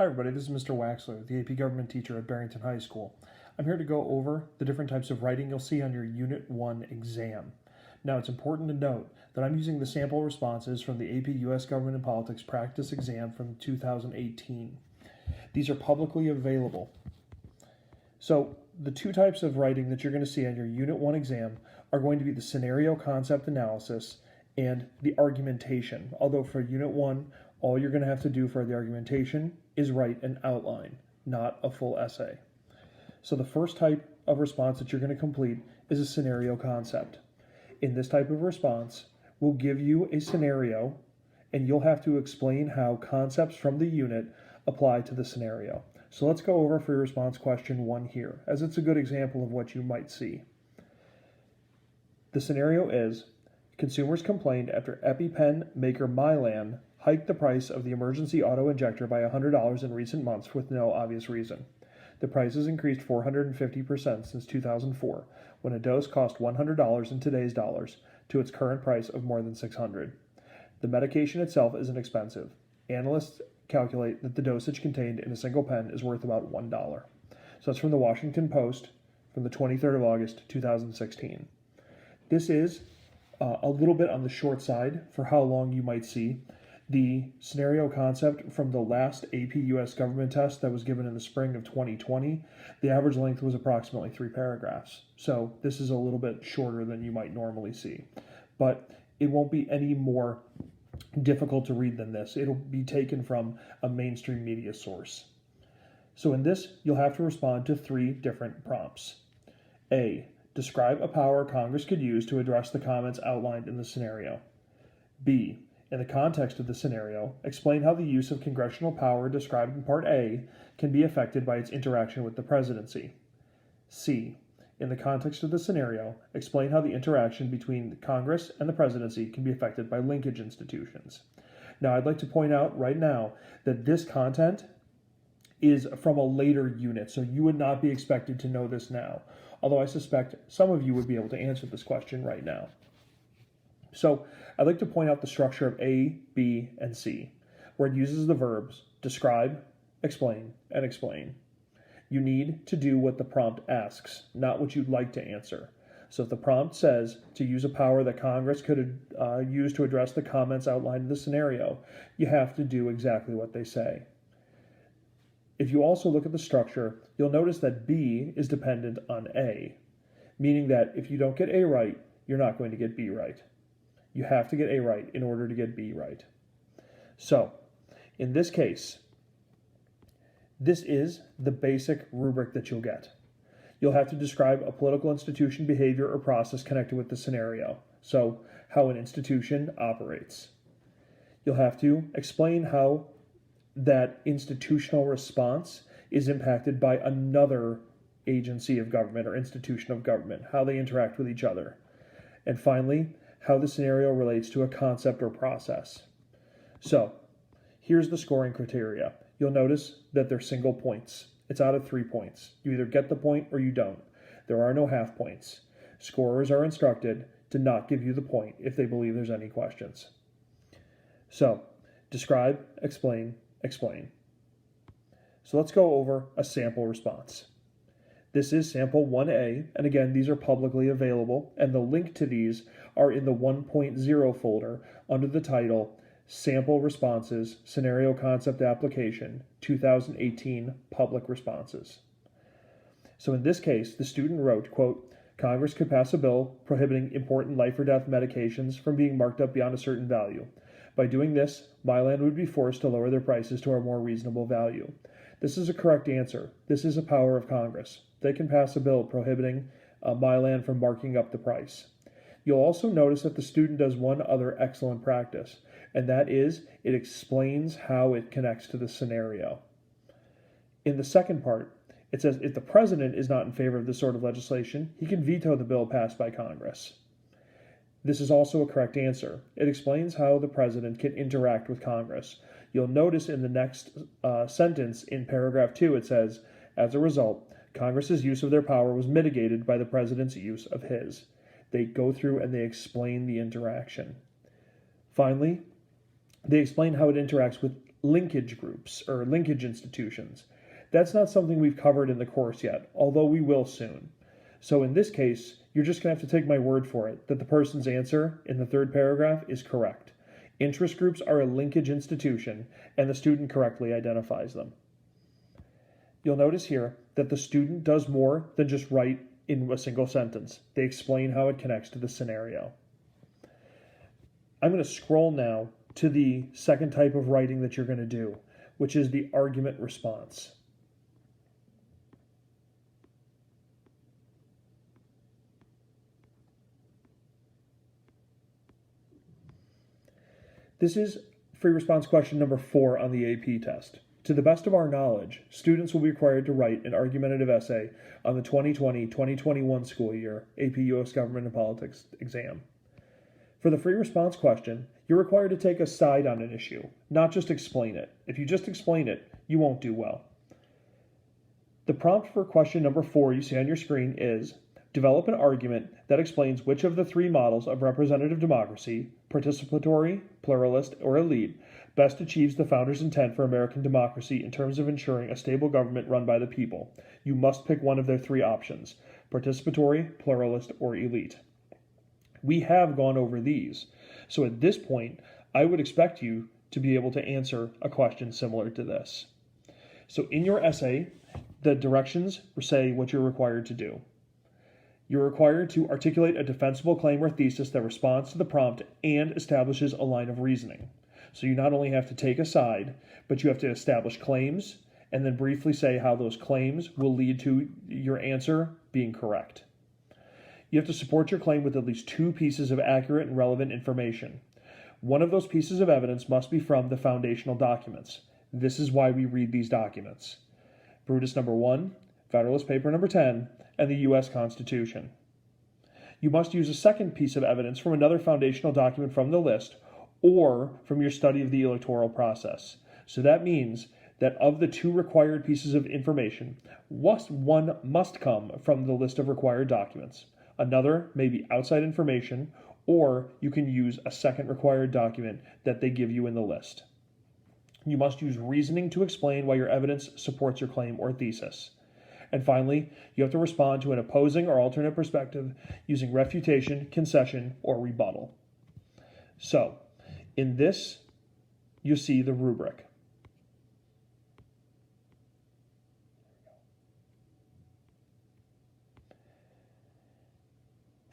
Hi everybody, this is Mr. Waxler, the AP Government teacher at Barrington High School. I'm here to go over the different types of writing you'll see on your Unit 1 exam. Now it's important to note that I'm using the sample responses from the AP US Government and Politics Practice Exam from 2018. These are publicly available. So the two types of writing that you're going to see on your Unit 1 exam are going to be the scenario concept analysis and the argumentation. Although for Unit 1, all you're going to have to do for the argumentation is write an outline, not a full essay. So the first type of response that you're going to complete is a scenario concept. In this type of response, we'll give you a scenario and you'll have to explain how concepts from the unit apply to the scenario. So let's go over for your response question 1 here, as it's a good example of what you might see. The scenario is, consumers complained after EpiPen maker Mylan hiked the price of the emergency auto-injector by $100 in recent months with no obvious reason. The price has increased 450% since 2004, when a dose cost $100 in today's dollars, to its current price of more than $600. The medication itself isn't expensive. Analysts calculate that the dosage contained in a single pen is worth about $1. So that's from the Washington Post from the 23rd of August, 2016. This is a little bit on the short side for how long you might see. The scenario concept from the last AP US government test that was given in the spring of 2020, the average length was approximately 3 paragraphs. So this is a little bit shorter than you might normally see. But it won't be any more difficult to read than this. It'll be taken from a mainstream media source. So in this, you'll have to respond to 3 different prompts. A, describe a power Congress could use to address the comments outlined in the scenario. B, in the context of the scenario, explain how the use of congressional power described in Part A can be affected by its interaction with the presidency. C, in the context of the scenario, explain how the interaction between Congress and the presidency can be affected by linkage institutions. Now, I'd like to point out right now that this content is from a later unit, so you would not be expected to know this now, although I suspect some of you would be able to answer this question right now. So I'd like to point out the structure of A, B, and C, where it uses the verbs describe, explain, and explain. You need to do what the prompt asks, not what you'd like to answer. So if the prompt says to use a power that Congress could use to address the comments outlined in the scenario, you have to do exactly what they say. If you also look at the structure, you'll notice that B is dependent on A, meaning that if you don't get A right, you're not going to get B right. You have to get A right in order to get B right. So, in this case, this is the basic rubric that you'll get. You'll have to describe a political institution, behavior, or process connected with the scenario. So, how an institution operates. You'll have to explain how that institutional response is impacted by another agency of government or institution of government, how they interact with each other. And finally, how the scenario relates to a concept or process. So, here's the scoring criteria. You'll notice that they're single points. It's out of 3 points. You either get the point or you don't. There are no half points. Scorers are instructed to not give you the point if they believe there's any questions. So, describe, explain, explain. So let's go over a sample response. This is sample 1A, and again, these are publicly available, and the link to these are in the 1.0 folder under the title Sample Responses, Scenario Concept Application, 2018 Public Responses. So in this case, the student wrote, quote, Congress could pass a bill prohibiting important life or death medications from being marked up beyond a certain value. By doing this, Mylan would be forced to lower their prices to a more reasonable value. This is a correct answer. This is a power of Congress. They can pass a bill prohibiting Mylan from marking up the price. You'll also notice that the student does one other excellent practice, and that is it explains how it connects to the scenario. In the second part, it says if the president is not in favor of this sort of legislation, he can veto the bill passed by Congress. This is also a correct answer. It explains how the president can interact with Congress. You'll notice in the next sentence in paragraph 2, it says, as a result, Congress's use of their power was mitigated by the president's use of his. They go through and they explain the interaction. Finally, they explain how it interacts with linkage groups or linkage institutions. That's not something we've covered in the course yet, although we will soon. So in this case, you're just going to have to take my word for it that the person's answer in the third paragraph is correct. Interest groups are a linkage institution, and the student correctly identifies them. You'll notice here that the student does more than just write in a single sentence. They explain how it connects to the scenario. I'm going to scroll now to the second type of writing that you're going to do, which is the argument response. This is free response question number 4 on the AP test. To the best of our knowledge, students will be required to write an argumentative essay on the 2020-2021 school year AP U.S. Government and Politics exam. For the free response question, you're required to take a side on an issue, not just explain it. If you just explain it, you won't do well. The prompt for question number 4 you see on your screen is, develop an argument that explains which of the 3 models of representative democracy, participatory, pluralist, or elite, best achieves the founders' intent for American democracy in terms of ensuring a stable government run by the people. You must pick one of their 3 options, participatory, pluralist, or elite. We have gone over these, so at this point, I would expect you to be able to answer a question similar to this. So in your essay, the directions say what you're required to do. You're required to articulate a defensible claim or thesis that responds to the prompt and establishes a line of reasoning. So you not only have to take a side, but you have to establish claims and then briefly say how those claims will lead to your answer being correct. You have to support your claim with at least 2 pieces of accurate and relevant information. One of those pieces of evidence must be from the foundational documents. This is why we read these documents. Brutus number 1, Federalist Paper number 10, and the U.S. Constitution. You must use a second piece of evidence from another foundational document from the list or from your study of the electoral process. So that means that of the 2 required pieces of information, one must come from the list of required documents. Another may be outside information, or you can use a second required document that they give you in the list. You must use reasoning to explain why your evidence supports your claim or thesis. And finally, you have to respond to an opposing or alternate perspective using refutation, concession, or rebuttal. So, in this, you see the rubric.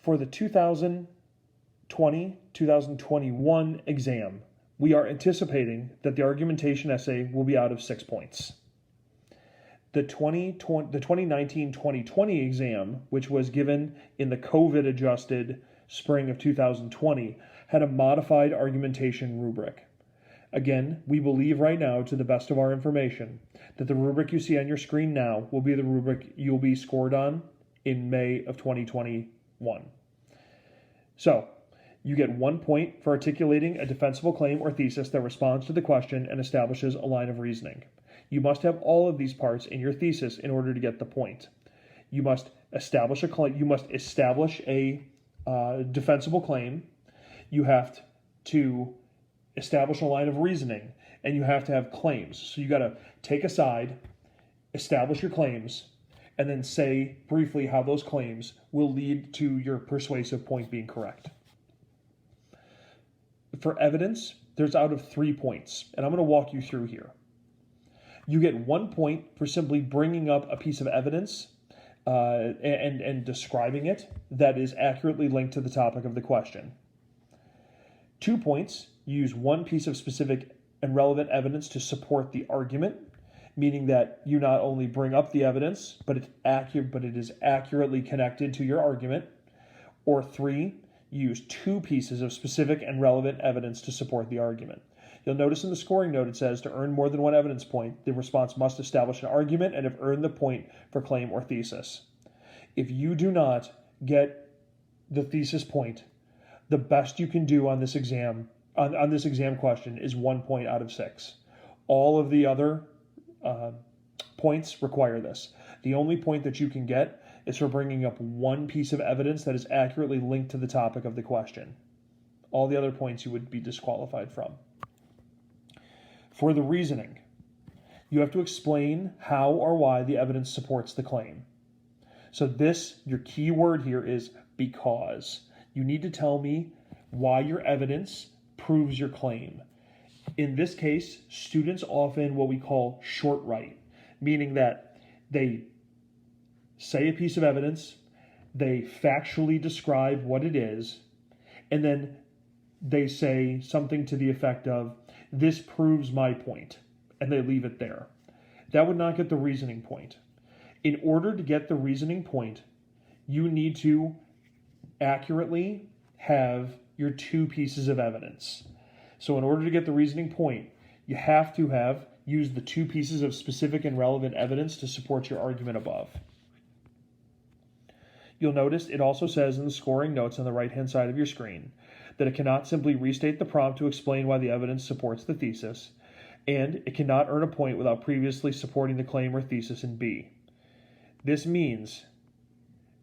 For the 2020-2021 exam, we are anticipating that the argumentation essay will be out of 6 points. The 2019-2020 exam, which was given in the COVID-adjusted spring of 2020, had a modified argumentation rubric. Again, we believe right now, to the best of our information, that the rubric you see on your screen now will be the rubric you'll be scored on in May of 2021. So, you get 1 point for articulating a defensible claim or thesis that responds to the question and establishes a line of reasoning. You must have all of these parts in your thesis in order to get the point. You must establish a claim. You must establish a defensible claim. You have to establish a line of reasoning, and you have to have claims. So you got to take a side, establish your claims, and then say briefly how those claims will lead to your persuasive point being correct. For evidence, there's out of 3 points, and I'm going to walk you through here. You get 1 point for simply bringing up a piece of evidence and describing it that is accurately linked to the topic of the question. 2 points, you use one piece of specific and relevant evidence to support the argument, meaning that you not only bring up the evidence, but it is accurately connected to your argument. Or 3, you use 2 pieces of specific and relevant evidence to support the argument. You'll notice in the scoring note it says to earn more than 1 evidence point, the response must establish an argument and have earned the point for claim or thesis. If you do not get the thesis point, the best you can do on this exam question is 1 point out of 6. All of the other points require this. The only point that you can get is for bringing up 1 piece of evidence that is accurately linked to the topic of the question. All the other points you would be disqualified from. For the reasoning, you have to explain how or why the evidence supports the claim. So your key word here is because. You need to tell me why your evidence proves your claim. In this case, students often what we call short write, meaning that they say a piece of evidence, they factually describe what it is, and then they say something to the effect of, this proves my point, and they leave it there. That would not get the reasoning point. In order to get the reasoning point, you need to accurately have your two pieces of evidence. So in order to get the reasoning point, you have to have used the two pieces of specific and relevant evidence to support your argument above. You'll notice it also says in the scoring notes on the right-hand side of your screen that it cannot simply restate the prompt to explain why the evidence supports the thesis, and it cannot earn a point without previously supporting the claim or thesis in B. This means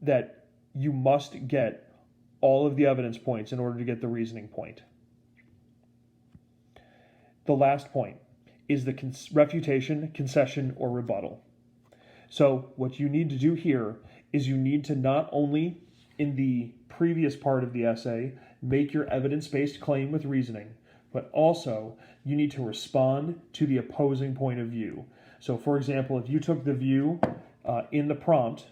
that you must get all of the evidence points in order to get the reasoning point. The last point is the refutation, concession, or rebuttal. So what you need to do here is you need to not only, in the previous part of the essay, make your evidence-based claim with reasoning, but also you need to respond to the opposing point of view. So for example, if you took the view in the prompt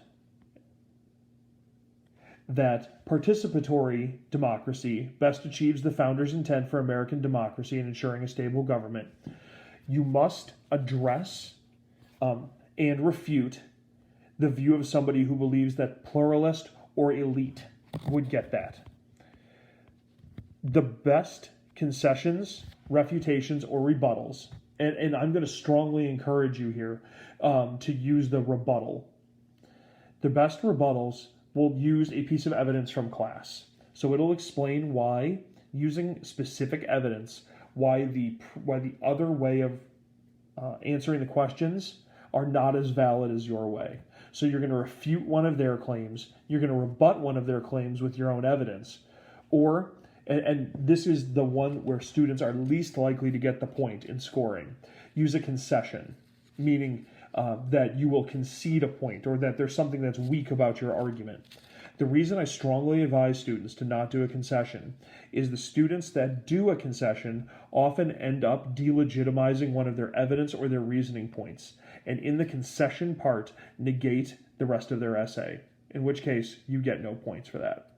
that participatory democracy best achieves the founders' intent for American democracy and ensuring a stable government, you must address and refute the view of somebody who believes that pluralist or elite would get that. The best concessions, refutations, or rebuttals, and I'm going to strongly encourage you here to use the rebuttal. The best rebuttals will use a piece of evidence from class. So it'll explain why, using specific evidence, why the other way of answering the questions are not as valid as your way. So you're going to refute one of their claims, you're going to rebut one of their claims with your own evidence, or, and this is the one where students are least likely to get the point in scoring, use a concession, meaning that you will concede a point or that there's something that's weak about your argument. The reason I strongly advise students to not do a concession is the students that do a concession often end up delegitimizing one of their evidence or their reasoning points, and in the concession part negate the rest of their essay, in which case you get no points for that.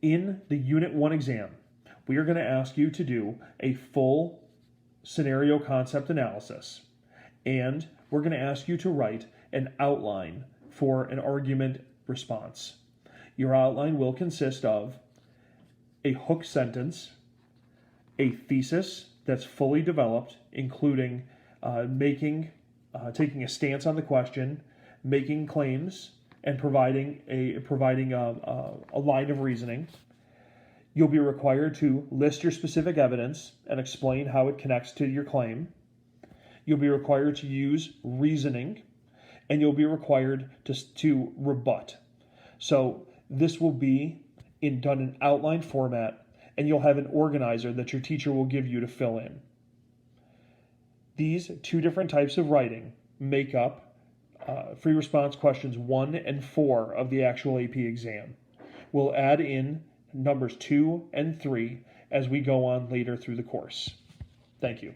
In the Unit 1 exam, we are going to ask you to do a full scenario concept analysis, and we're going to ask you to write an outline for an argument response. Your outline will consist of a hook sentence, a thesis that's fully developed, including taking a stance on the question, making claims, and providing a line of reasoning. You'll be required to list your specific evidence and explain how it connects to your claim. You'll be required to use reasoning, and you'll be required to rebut. So this will be done in outline format, and you'll have an organizer that your teacher will give you to fill in. These two different types of writing make up free response questions 1 and 4 of the actual AP exam. We'll add in numbers 2 and 3 as we go on later through the course. Thank you.